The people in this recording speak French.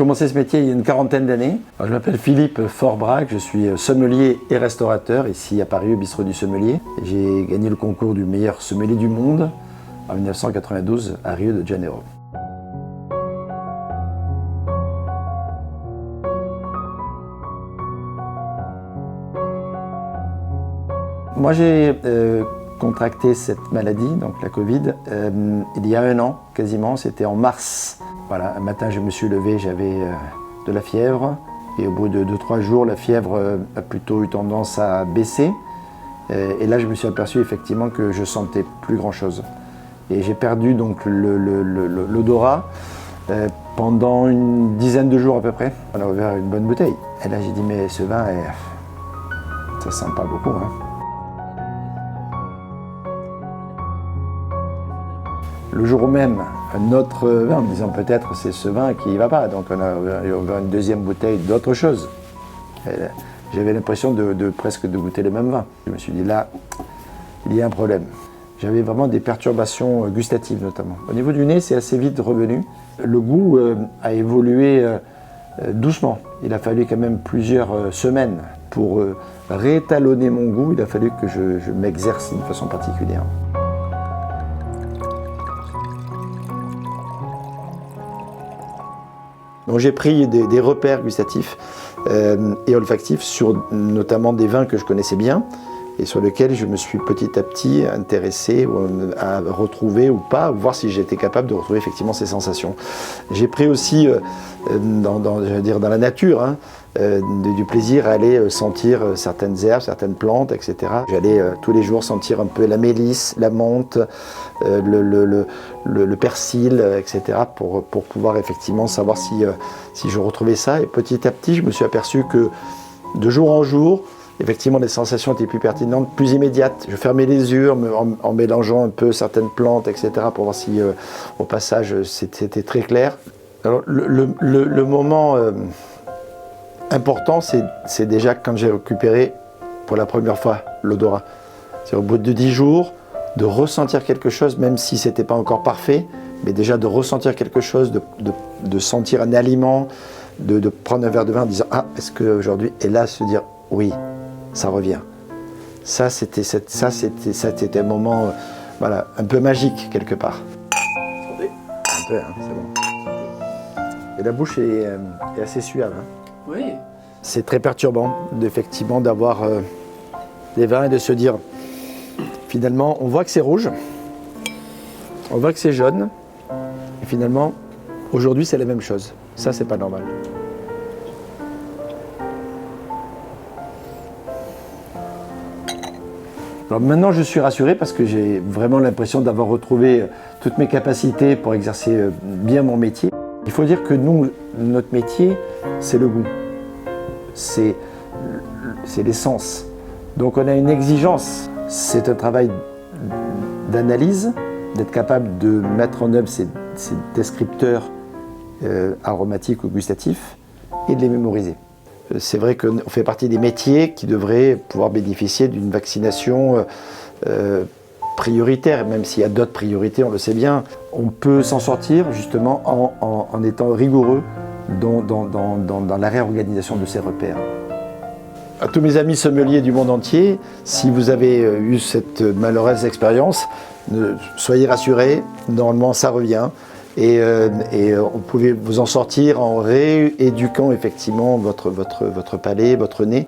commencé ce métier il y a une quarantaine d'années. Je m'appelle Philippe Forbrac, je suis sommelier et restaurateur ici à Paris au Bistrot du Sommelier. J'ai gagné le concours du meilleur sommelier du monde en 1992 à Rio de Janeiro. Moi j'ai contracté cette maladie, donc la Covid, il y a 1 an quasiment, c'était en mars. Voilà, un matin je me suis levé, j'avais de la fièvre et au bout de 2-3 jours la fièvre a plutôt eu tendance à baisser et là je me suis aperçu effectivement que je sentais plus grand chose. Et j'ai perdu donc l'odorat pendant une dizaine de jours à peu près. On a ouvert une bonne bouteille et là j'ai dit mais ce vin, ça sent pas beaucoup. Hein. Le jour même, un autre vin, en me disant peut-être c'est ce vin qui ne va pas, donc on a ouvert une deuxième bouteille d'autre chose. J'avais l'impression presque de goûter le même vin. Je me suis dit là, il y a un problème. J'avais vraiment des perturbations gustatives notamment. Au niveau du nez, c'est assez vite revenu. Le goût a évolué doucement. Il a fallu quand même plusieurs semaines pour réétalonner mon goût. Il a fallu que je m'exerce d'une façon particulière. Donc j'ai pris des repères gustatifs et olfactifs sur notamment des vins que je connaissais bien et sur lesquels je me suis petit à petit intéressé à retrouver ou pas, voir si j'étais capable de retrouver effectivement ces sensations. J'ai pris aussi dans la nature du plaisir à aller sentir certaines herbes, certaines plantes, etc. J'allais tous les jours sentir un peu la mélisse, la menthe, le persil, etc. pour pouvoir effectivement savoir si je retrouvais ça. Et petit à petit, je me suis aperçu que de jour en jour, effectivement, les sensations étaient plus pertinentes, plus immédiates. Je fermais les yeux en mélangeant un peu certaines plantes, etc. pour voir si au passage c'était très clair. Alors, le moment important, c'est déjà quand j'ai récupéré pour la première fois l'odorat. C'est au bout de 10 jours, de ressentir quelque chose, même si ce n'était pas encore parfait, mais déjà de ressentir quelque chose, de sentir un aliment, de prendre un verre de vin en disant « Ah, est-ce qu'aujourd'hui ?» Et là, se dire « Oui, ça revient. » Ça, c'était un moment voilà, un peu magique, quelque part. Attendez. Un peu, hein, c'est bon. Et la bouche est assez suave. Hein. Oui. C'est très perturbant, effectivement, d'avoir des vins et de se dire, finalement, on voit que c'est rouge, on voit que c'est jaune, et finalement, aujourd'hui, c'est la même chose. Ça, c'est pas normal. Alors maintenant, je suis rassuré parce que j'ai vraiment l'impression d'avoir retrouvé toutes mes capacités pour exercer bien mon métier. Il faut dire que nous, notre métier, c'est le goût, c'est l'essence. Donc on a une exigence, c'est un travail d'analyse, d'être capable de mettre en œuvre ces descripteurs aromatiques ou gustatifs et de les mémoriser. C'est vrai qu'on fait partie des métiers qui devraient pouvoir bénéficier d'une vaccination prioritaire, même s'il y a d'autres priorités, on le sait bien. On peut s'en sortir justement en étant rigoureux dans la réorganisation de ces repères. À tous mes amis sommeliers du monde entier, si vous avez eu cette malheureuse expérience, soyez rassurés, normalement ça revient. Et vous pouvez vous en sortir en rééduquant effectivement votre palais, votre nez.